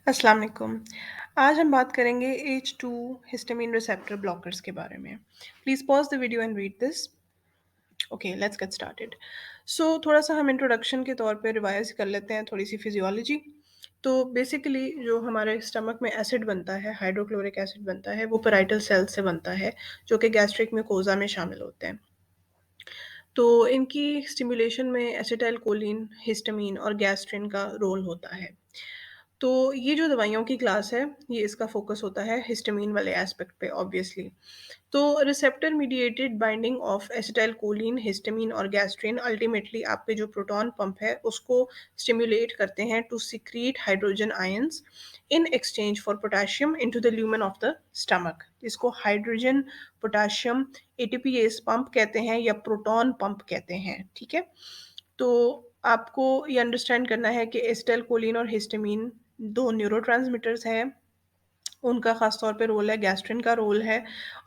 अस्सलाम वालेकुम। आज हम बात करेंगे H2 हिस्टामिन रिसेप्टर ब्लॉकर्स के बारे में। Please pause the video and read this. Okay, let's get started. So थोड़ा-सा हम इंट्रोडक्शन के तौर पे रिवाइज़ कर लेते हैं थोड़ी-सी फिज़ियोलॉजी। तो बेसिकली जो हमारे स्टमक में एसिड बनता है, हाइड्रोक्लोरिक एसिड बनता है, वो पैराइटल सेल्स से बनता है, जो कि गैस्ट्रिक म्यूकोज़ा में शामिल होते हैं। तो इनकी स्टिम्युलेशन में एसिटाइलकोलिन, हिस्टामिन और गैस्ट्रिन का रोल होता है। तो ये जो दवाइयों की क्लास है, ये इसका फ़ोकस होता है हिस्टामिन वाले एस्पेक्ट पे ऑब्वियसली। तो receptor mediated binding of acetylcholine, histamine और गैस्ट्रिन अल्टीमेटली आपके जो प्रोटॉन पंप है, उसको स्टिम्युलेट करते हैं to secrete hydrogen ions in exchange for potassium into the lumen of the stomach. इसको हाइड्रोजन पोटेशियम एटीपीएस पंप कहते हैं या प्रोटॉन पंप कहते हैं, ठीक है? तो आपको ये अंडरस्टैंड करना है कि एसिटाइलकोलिन और हिस्टामिन 2 न्यूरोट्रांसमीटर्स हैं। उनका ख़ास तौर पे रोल है, गैस्ट्रिन का रोल है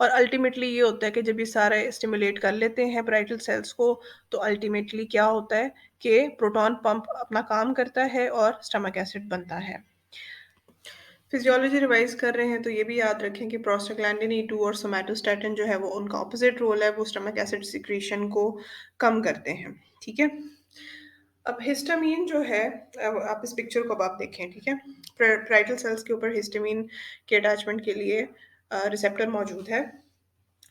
और अल्टीमेटली ये होता है कि जब ये सारे स्टिमुलेट कर लेते हैं पैराइटल सेल्स को, तो अल्टीमेटली क्या होता है कि प्रोटॉन पंप अपना काम करता है और स्टमक एसिड बनता है। फिजियोलॉजी रिवाइज कर रहे हैं तो ये भी याद रखें कि प्रोस्टाग्लैंडिन ई 2 और सोमैटोस्टैटिन जो है वो उनका ऑपोजिट रोल है, वो स्टमक एसिड सिक्रीशन को कम करते हैं, ठीक है? अब हिस्टामिन जो है, अब आप इस पिक्चर को अब आप देखें, ठीक है? पैराइटल सेल्स के ऊपर हिस्टामिन के अटैचमेंट के लिए रिसेप्टर मौजूद है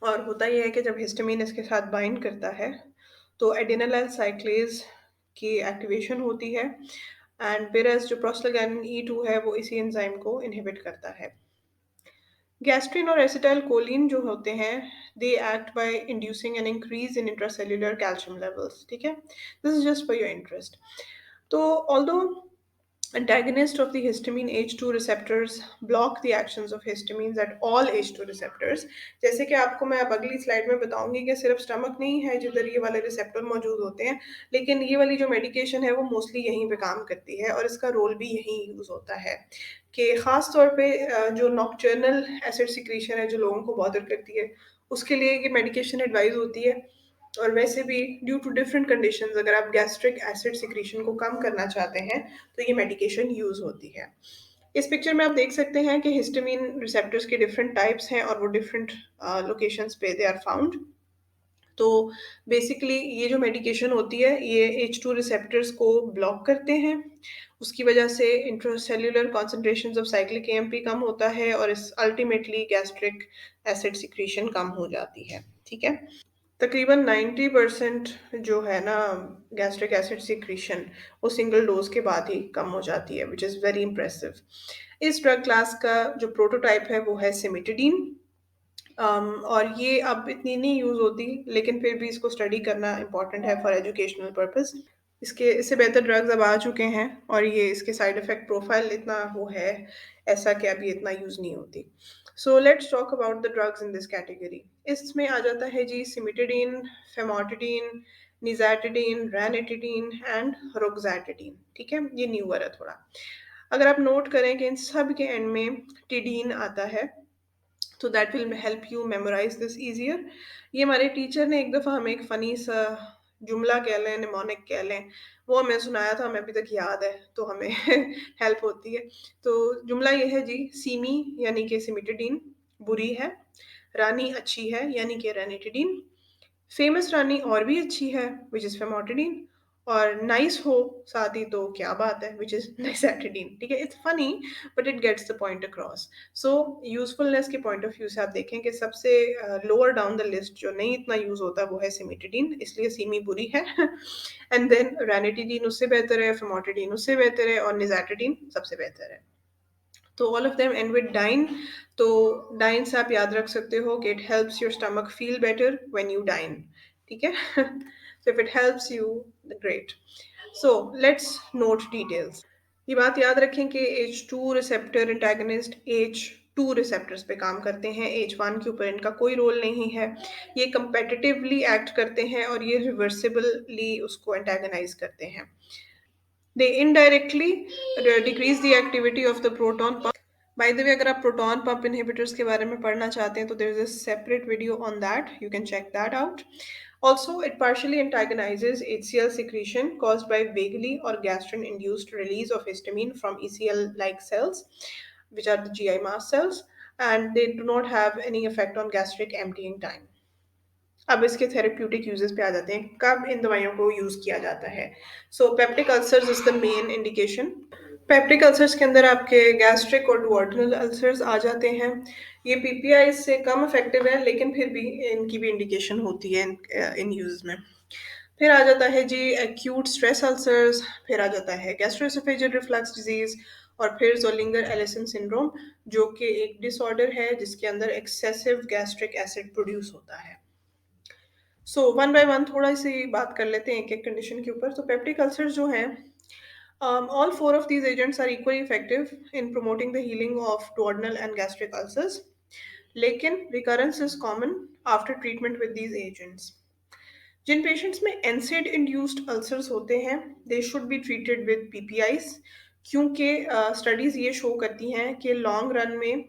और होता ये है कि जब हिस्टामिन इसके साथ बाइंड करता है, तो एडिनालाइल साइक्लेज की एक्टिवेशन होती है एंड व्हेयरएज़ जो प्रोस्टाग्लैंडिन ई 2 है, वो इसी एंजाइम को इनहिबिट करता है। गैस्ट्रिन और एसिटाइलकोलिन जो होते हैं, they act by inducing an increase in intracellular calcium levels, ठीक है? This is just for your interest. तो although antagonists of the histamine H2 receptors block the actions of histamines at all H2 receptors। जैसे कि आपको मैं अब अगली slide में बताऊंगी कि सिर्फ स्टमक नहीं है जिधर ये वाले रिसेप्टर मौजूद होते हैं, लेकिन ये वाली जो मेडिकेशन है वो मोस्टली यहीं पे काम करती है और इसका रोल भी यहीं यूज़ होता है कि ख़ास तौर पे जो नॉक्टर्नल एसिड सिक्रीशन है जो लोगों को बॉदर करती है, उसके लिए ये मेडिकेशन एडवाइस होती है। और वैसे भी ड्यू टू डिफरेंट कंडीशंस अगर आप गैस्ट्रिक एसिड सिक्रीशन को कम करना चाहते हैं, तो ये मेडिकेशन यूज़ होती है। इस पिक्चर में आप देख सकते हैं कि हिस्टामिन रिसेप्टर्स के डिफरेंट टाइप्स हैं और वो डिफरेंट लोकेशंस पे दे आर फाउंड। तो बेसिकली ये जो मेडिकेशन होती है, ये H2 रिसेप्टर्स को ब्लॉक करते हैं। उसकी वजह से इंट्रासेल्युलर कॉन्संट्रेशंस ऑफ साइक्लिक एएमपी कम होता है और इस अल्टीमेटली गैस्ट्रिक एसिड सिक्रीशन कम हो जाती है, ठीक है? तकरीबन 90% जो है ना गैस्ट्रिक एसिड सिक्रीशन, वो सिंगल डोज के बाद ही कम हो जाती है, विच इज़ वेरी इम्प्रेसिव। इस ड्रग क्लास का जो प्रोटोटाइप है वो है सिमिटिडीन। और ये अब इतनी नहीं यूज़ होती, लेकिन फिर भी इसको स्टडी करना इम्पॉर्टेंट है फॉर एजुकेशनल पर्पस। इससे बेहतर ड्रग्स अब आ चुके हैं और ये इसके साइड इफ़ेक्ट प्रोफाइल इतना वो है, ऐसा कि अब ये इतना यूज़ नहीं होती। So let's talk about the drugs in this category. इसमें आ जाता है जी सिमिटिडीन, फेमोटिडीन, निज़ाटिडीन, रैनिटिडीन एंड रोक्साटिडीन, ठीक है? ये न्यूअर है थोड़ा। अगर आप नोट करें कि इन सब के एंड में टिडीन आता है, तो that will help you memorise this easier. ये हमारे टीचर ने एक दफ़ा हमें एक फ़नी सा जुमला कह लें, निमोनिक कह लें, वो हमें सुनाया था, हमें अभी तक याद है, तो हमें हेल्प होती है। तो जुमला ये है जी, सीमी यानी कि सिमिटिडीन बुरी है, रानी अच्छी है यानी कि रेनिटिडीन, फेमस रानी और भी अच्छी है विच इज़ फेमोटिडीन, और नाइस हो साथ ही तो क्या बात है विच इज़ नाइसैटिडीन, ठीक है? It's funny but it gets the point across. So usefulness के पॉइंट ऑफ व्यू से आप देखें कि सबसे लोअर डाउन द लिस्ट जो नहीं इतना यूज़ होता वो है सिमिटिडीन, इसलिए सीमी बुरी है। एंड देन रैनिटिडीन उससे बेहतर है, फेमोटिडीन उससे बेहतर है और निज़ाटिडीन सबसे बेहतर है। तो all of them end with dine. तो डाइन से आप याद रख सकते हो कि it helps your stomach feel better when you dine, ठीक है? So if it helps you, great. So let's note details. ये बात याद रखें कि H2 receptor antagonist H2 receptors पे काम करते हैं, H1 के ऊपर इनका कोई रोल नहीं है। ये कंपेटिटिवली एक्ट करते हैं और ये रिवर्सिबली उसको एंटागनाइज करते हैं। They indirectly decrease the activity of the proton pump. By the way, अगर आप प्रोटॉन पंप इनहिबिटर्स के बारे में पढ़ना चाहते हैं तो there is a separate video on that, you can check that out. Also, it partially antagonizes HCl secretion caused by vaguely or gastrin-induced release of histamine from ECL-like cells, which are the GI mast cells, and they do not have any effect on gastric emptying time. अब इसके therapeutic uses पे आ जाते हैं, कब इन दवाइयों को use किया जाता है. So peptic ulcers is the main indication. Peptic ulcers के अंदर आपके गैस्ट्रिक और डुओडेनल अल्सर्स आ जाते हैं. ये पीपीआई से कम इफेक्टिव है, लेकिन फिर भी इनकी भी इंडिकेशन होती है इन यूज में. फिर आ जाता है जी एक्यूट स्ट्रेस अल्सर्स, फिर आ जाता है गैस्ट्रोएसोफेजियल रिफ्लक्स डिजीज, और फिर जोलिंगर एलिसन सिंड्रोम, जो कि एक डिसऑर्डर है जिसके अंदर एक्सेसिव गैस्ट्रिक एसिड प्रोड्यूस होता है. सो वन बाय वन थोड़ा सी बात कर लेते हैं एक एक कंडीशन के ऊपर. तो पेप्टिक अल्सर जो हैं, all four of these agents are equally effective in promoting the healing of duodenal and gastric ulcers. लेकिन recurrence is common after treatment with these agents. जिन पेशेंट्स में NSAID induced ulcers होते हैं, they should be treated with PPIs, क्योंकि studies ये show करती हैं कि लॉन्ग रन में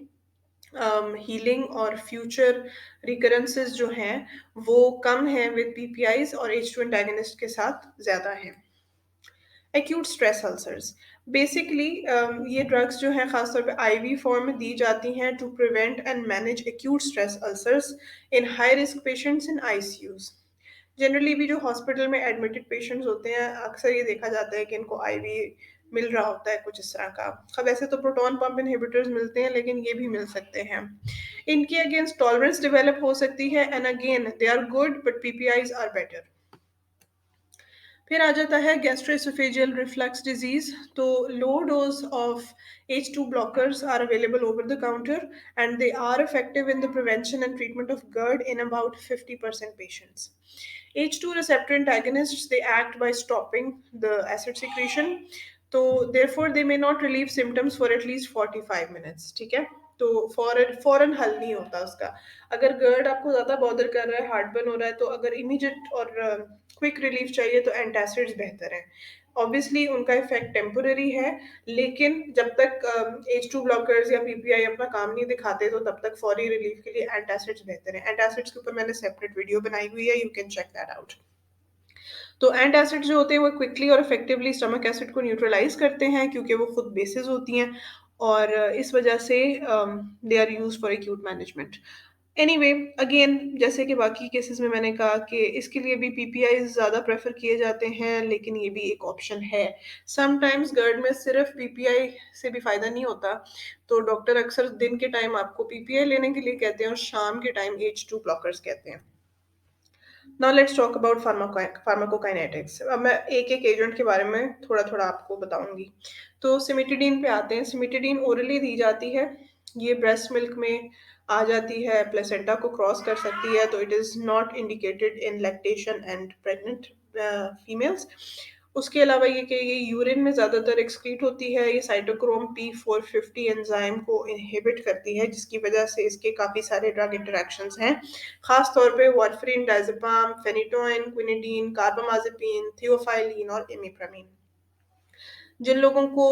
हीलिंग और फ्यूचर रिकरेंसेस जो हैं वो कम हैं विद पीपीआईज, और H2 एंटागनिस्ट के साथ ज़्यादा हैं. एक्यूट स्ट्रेस अल्सर्स, बेसिकली ये ड्रग्स जो हैं खासतौर पे आईवी फॉर्म में दी जाती हैं to prevent and manage acute stress ulcers in high risk patients in ICUs. Generally भी जो हॉस्पिटल में एडमिटेड पेशेंट्स होते हैं, अक्सर ये देखा जाता है कि इनको आईवी मिल रहा होता है कुछ इस तरह का. अब वैसे तो प्रोटॉन पंप इनहिबिटर्स मिलते हैं, लेकिन ये भी मिल सकते हैं. इनके अगेंस्ट टॉलरेंस डेवलप हो सकती है, and again they are good but PPIs are better. फिर आ जाता है गैस्ट्रोएसोफेजियल रिफ्लक्स डिजीज. तो low dose of H2 blockers are available over the counter, and they are effective in the prevention and treatment of GERD in about 50% patients. H2 receptor antagonists, they act by stopping the acid secretion, तो therefore they may not relieve symptoms for at least 45 minutes. ठीक है, तो फौरन हल नहीं होता उसका. अगर गर्ड आपको ज़्यादा बॉदर कर रहा है, हार्ट बर्न हो रहा है, तो अगर इमीडिएट और क्विक रिलीफ चाहिए तो एंटासिड्स बेहतर हैं. ऑब्वियसली उनका इफेक्ट टेम्पोररी है, लेकिन जब तक H2 ब्लॉकर्स या पीपीआई अपना काम नहीं दिखाते, तो तब तक फौरी रिलीफ के लिए एंटासिड्स बेहतर हैं. एंटासिड्स के ऊपर मैंने सेपरेट वीडियो बनाई हुई है, you can check that out. तो एंटासिड जो होते हैं वो क्विकली और इफेक्टिवली स्टमक एसिड को न्यूट्रलाइज करते हैं, क्योंकि वो खुद बेसिस होती हैं, और इस वजह से they are use for acute management. Anyway, again जैसे कि बाकी केसेस में मैंने कहा कि इसके लिए भी पीपीआई ज़्यादा प्रेफर किए जाते हैं, लेकिन ये भी एक ऑप्शन है. समटाइम्स गर्ड में सिर्फ पीपीआई से भी फ़ायदा नहीं होता, तो डॉक्टर अक्सर दिन के टाइम आपको पीपीआई लेने के लिए कहते हैं और शाम के टाइम H2 ब्लॉकर्स कहते हैं. Now let's talk about pharmacokinetics. अब मैं एक एक एजेंट के बारे में थोड़ा थोड़ा आपको बताऊंगी. तो सिमिटिडीन पे आते हैं. सिमिटिडीन ओरली दी जाती है. ये ब्रेस्ट मिल्क में आ जाती है, प्लेसेंटा को क्रॉस कर सकती है, तो it is not indicated in lactation and pregnant females. उसके अलावा ये कि ये यूरिन में ज़्यादातर एक्सक्रीट होती है. ये साइटोक्रोम P450 एंजाइम को इनहिबिट करती है, जिसकी वजह से इसके काफ़ी सारे ड्रग इंटरेक्शंस हैं, खास तौर पे warfarin, diazepam, phenytoin, quinidine, carbamazepine, theophylline और इमिप्रामिन. जिन लोगों को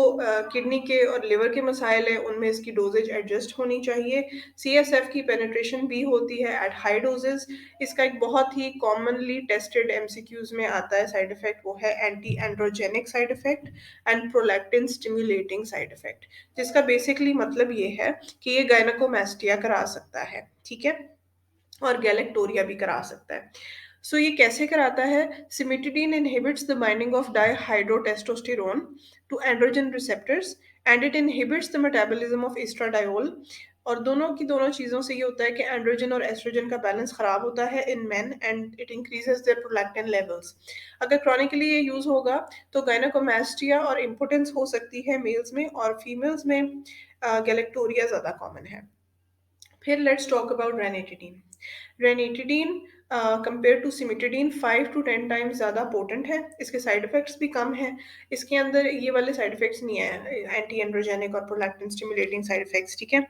किडनी के और लिवर के मसाइल हैं, उनमें इसकी डोजेज एडजस्ट होनी चाहिए. CSF की पेनिट्रेशन भी होती है एट हाई डोजेज. इसका एक बहुत ही कॉमनली टेस्टेड MCQs में आता है साइड इफेक्ट, वो है anti androgenic side effect and prolactin stimulating side effect, जिसका बेसिकली मतलब ये है कि ये गायनेकोमास्टिया करा सकता है. ठीक है, और गैलेक्टोरिया भी करा सकता है. सो ये कैसे कराता है? Cimetidine inhibits the binding of dihydrotestosterone to androgen receptors, and it inhibits the metabolism of estradiol. और दोनों की दोनों चीज़ों से ये होता है कि एंड्रोजन और एस्ट्रोजन का बैलेंस ख़राब होता है in men, and it increases their prolactin levels. अगर क्रॉनिकली ये यूज़ होगा तो गायनेकोमास्टिया और इम्पोर्टेंस हो सकती है मेल्स में, और फीमेल्स में गैलेक्टोरिया ज़्यादा कॉमन है. फिर let's talk about ranitidine. Ranitidine compare to cimetidine 5 to 10 times ज़्यादा पोटेंट है. इसके साइड इफ़ेक्ट्स भी कम हैं. इसके अंदर ये वाले साइड इफ़ेक्ट्स नहीं है, एंटी एंड्रोजेनिक और प्रोलैक्टिन स्टिमुलेटिंग साइड इफ़ेक्ट्स. ठीक है,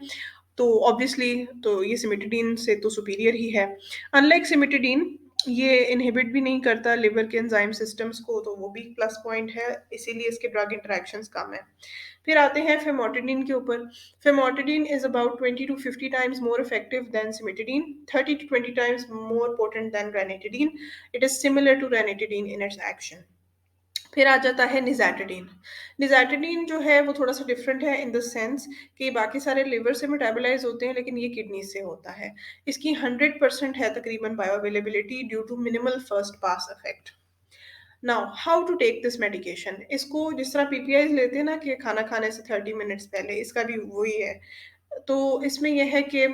तो ऑब्वियसली तो ये सिमिटिडीन से तो सुपीरियर ही है. अनलाइक सिमिटिडीन, ये इनहिबिट भी नहीं करता लिवर के एंजाइम सिस्टम्स को, तो वो भी प्लस पॉइंट है, इसीलिए इसके ड्रग इंटरेक्शंस कम है। फिर आते हैं फेमोटिडिन के ऊपर। Famotidine is about 20 to 50 times more effective than cimetidine, 30 to 20 times more potent than ranitidine. It is similar to ranitidine in its action. फिर आ जाता है निज़ाइटिडीन। निज़ाइटिडीन जो है वो थोड़ा सा डिफरेंट है इन द सेंस कि बाकी सारे लिवर से मेटाबोलाइज होते हैं, लेकिन ये किडनी से होता है। इसकी 100% है तकरीबन bioavailability due to minimal first pass effect. Now how to take this medication. इसको जिस तरह पीपीआई लेते हैं ना कि खाना खाने से 30 मिनट्स पहले, इसका भी वही है। तो इसमें यह है कि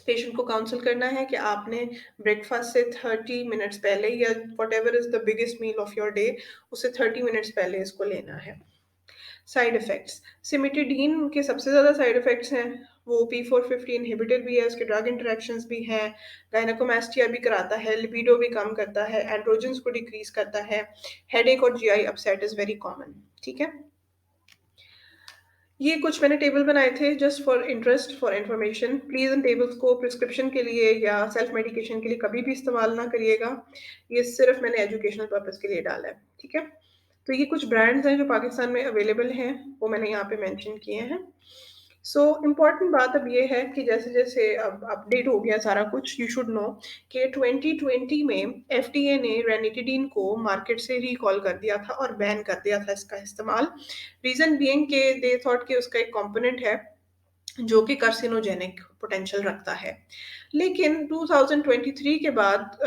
पेशेंट को काउंसल करना है कि आपने ब्रेकफास्ट से 30 मिनट्स पहले या whatever is the biggest meal of your day, उससे 30 मिनट्स पहले इसको लेना है। साइड इफेक्ट्स, सिमिटिडीन के सबसे ज़्यादा साइड इफेक्ट्स हैं। वो P450 इनहिबिटर भी है, उसके ड्रग इंटरेक्शंस भी हैं, गायनेकोमास्टिया भी कराता है, लिबिडो भी कम करता है, एंड्रोजन्स को डिक्रीज करता है, हेडेक और GI upset is very common. ठीक है, ये कुछ मैंने टेबल बनाए थे just for interest, for information. Please in tables को प्रिस्क्रिप्शन के लिए या सेल्फ मेडिकेशन के लिए कभी भी इस्तेमाल ना करिएगा। ये सिर्फ मैंने एजुकेशनल पर्पज़ के लिए डाला है, ठीक है? तो ये कुछ ब्रांड्स हैं जो पाकिस्तान में अवेलेबल हैं, वो मैंने यहाँ पे मेंशन किए हैं। सो इम्पॉर्टेंट बात अब ये है कि जैसे-जैसे अब अपडेट हो गया सारा कुछ, यू शुड नो कि 2020 में एफडीए ने रेनिटिडीन को मार्केट से रिकॉल कर दिया था और बैन कर दिया था इसका इस्तेमाल। रीज़न बीइंग के दे थॉट कि उसका एक कंपोनेंट है जो कि कार्सिनोजेनिक पोटेंशियल रखता है। लेकिन 2023 के बाद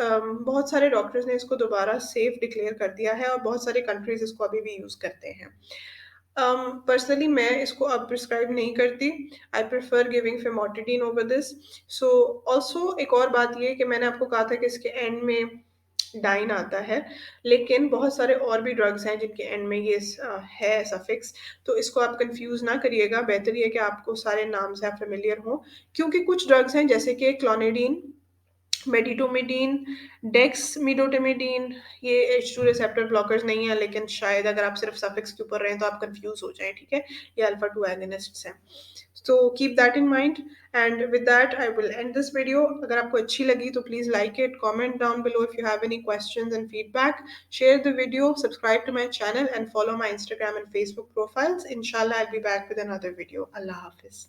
बहुत सारे डॉक्टर्स ने इसको दोबारा सेफ डिक्लेयर कर दिया है और बहुत सारे कंट्रीज़ इसको अभी भी यूज़ करते हैं। पर्सनली मैं इसको अब प्रिस्क्राइब नहीं करती। I prefer giving famotidine over this. So also एक और बात ये कि मैंने आपको कहा था कि इसके एंड में डाइन आता है, लेकिन बहुत सारे और भी ड्रग्स हैं जिनके एंड में ये है सफिक्स। तो इसको आप कंफ्यूज ना करिएगा, बेहतर ये है कि आपको सारे नाम से आप फेमिलियर हों, क्योंकि कुछ ड्रग्स हैं जैसे कि क्लोनिडीन, मेडिटोमिडीन, डेक्समेडेटोमिडीन, ये H2 रिसेप्टर ब्लॉकर्स नहीं है, लेकिन शायद अगर आप सिर्फ सफिक्स के ऊपर रहें तो आप कंफ्यूज हो जाएं, ठीक है? ये अल्फा 2 एगोनिस्ट्स हैं। So keep that in mind, and with that I will end this video. अगर आपको अच्छी लगी तो please like it, comment down below if you have any questions and feedback, share the video, subscribe to my channel and follow my Instagram and Facebook profiles. Inshallah I'll be back with another video. Allah Hafiz.